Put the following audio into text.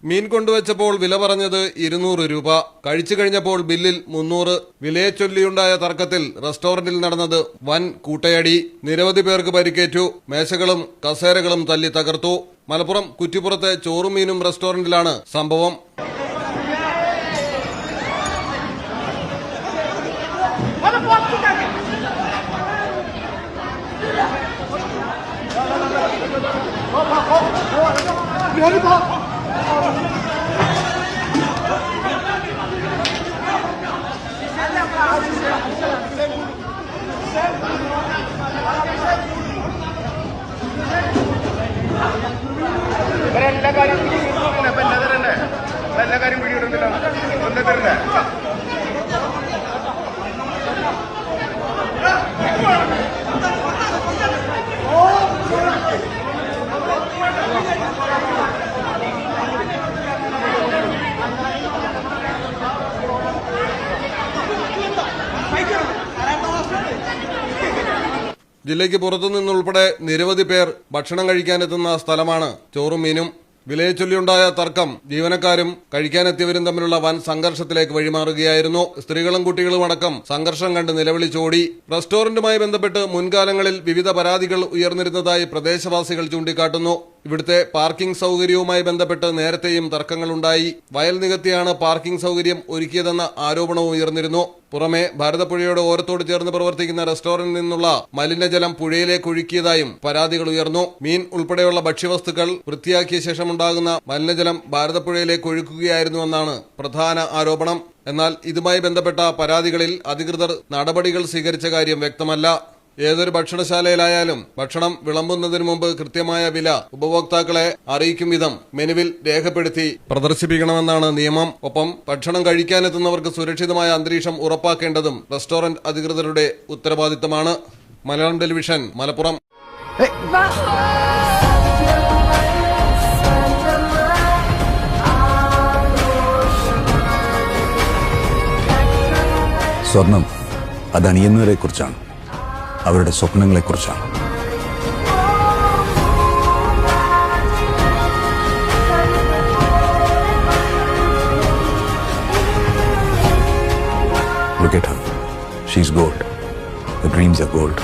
മീൻ കൊണ്ടുവച്ചപ്പോൾ വില പറഞ്ഞത് 200 രൂപ. കഴിച്ചു കഴിഞ്ഞപ്പോൾ ബില്ലിൽ 300. വിലയെ ചൊല്ലിയുണ്ടായ തർക്കത്തിൽ റെസ്റ്റോറന്റിൽ നടന്നത് വൻ കൂട്ടയടി. നിരവധി പേർക്ക് പരിക്കേറ്റു. മേശകളും കസേരകളും തല്ലി തകർത്തു. മലപ്പുറം കുറ്റിപ്പുറത്തെ ചോറും മീനും റെസ്റ്റോറന്റിലാണ് സംഭവം. ജില്ലയ്ക്ക് പുറത്തുനിന്നുൾപ്പെടെ നിരവധി പേർ ഭക്ഷണം കഴിക്കാനെത്തുന്ന സ്ഥലമാണ് ചോറും മീനും. വിലയെ ചൊല്ലിയുണ്ടായ തർക്കം ജീവനക്കാരും കഴിക്കാനെത്തിയവരും തമ്മിലുള്ള വൻ സംഘർഷത്തിലേക്ക് വഴിമാറുകയായിരുന്നു. സ്ത്രീകളും കുട്ടികളും അടക്കം സംഘർഷം കണ്ട് നിലവിളിച്ചോടി. റെസ്റ്റോറന്റുമായി ബന്ധപ്പെട്ട് മുൻകാലങ്ങളിൽ വിവിധ പരാതികൾ ഉയർന്നിരുന്നതായി പ്രദേശവാസികൾ ചൂണ്ടിക്കാട്ടുന്നു. ഇവിടുത്തെ പാർക്കിംഗ് സൗകര്യവുമായി ബന്ധപ്പെട്ട് നേരത്തെയും തർക്കങ്ങളുണ്ടായി. വയൽ നികത്തിയാണ് പാർക്കിംഗ് സൗകര്യം ഒരുക്കിയതെന്ന ആരോപണവും ഉയർന്നിരുന്നു. പുറമെ ഭാരതപ്പുഴയുടെ ഓരത്തോട് ചേർന്ന് പ്രവർത്തിക്കുന്ന റെസ്റ്റോറന്റിൽ നിന്നുള്ള മലിനജലം പുഴയിലേക്ക് ഒഴുക്കിയതായും പരാതികൾ ഉയർന്നു. മീൻ ഉൾപ്പെടെയുള്ള ഭക്ഷ്യവസ്തുക്കൾ വൃത്തിയാക്കിയ ശേഷമുണ്ടാകുന്ന മലിനജലം ഭാരതപ്പുഴയിലേക്ക് ഒഴുക്കുകയായിരുന്നുവെന്നാണ് പ്രധാന ആരോപണം. എന്നാൽ ഇതുമായി ബന്ധപ്പെട്ട പരാതികളിൽ അധികൃതർ നടപടികൾ സ്വീകരിച്ച കാര്യം വ്യക്തമല്ല. ഏതൊരു ഭക്ഷണശാലയിലായാലും ഭക്ഷണം വിളമ്പുന്നതിനു മുമ്പ് കൃത്യമായ വില ഉപഭോക്താക്കളെ അറിയിക്കും വിധം മെനുവിൽ രേഖപ്പെടുത്തി പ്രദർശിപ്പിക്കണമെന്നാണ് നിയമം. ഒപ്പം ഭക്ഷണം കഴിക്കാനെത്തുന്നവർക്ക് സുരക്ഷിതമായ അന്തരീക്ഷം ഉറപ്പാക്കേണ്ടതും റെസ്റ്റോറന്റ് അധികൃതരുടെ ഉത്തരവാദിത്തമാണ്. മലയാളം ടെലിവിഷൻ, മലപ്പുറം. സ്വർണം അത് അണിയുന്നവരെ കുറിച്ചാണ്, അവരുടെ സ്വപ്നങ്ങളെക്കുറിച്ചാണ്. Look at her. She's gold. Her dreams are gold.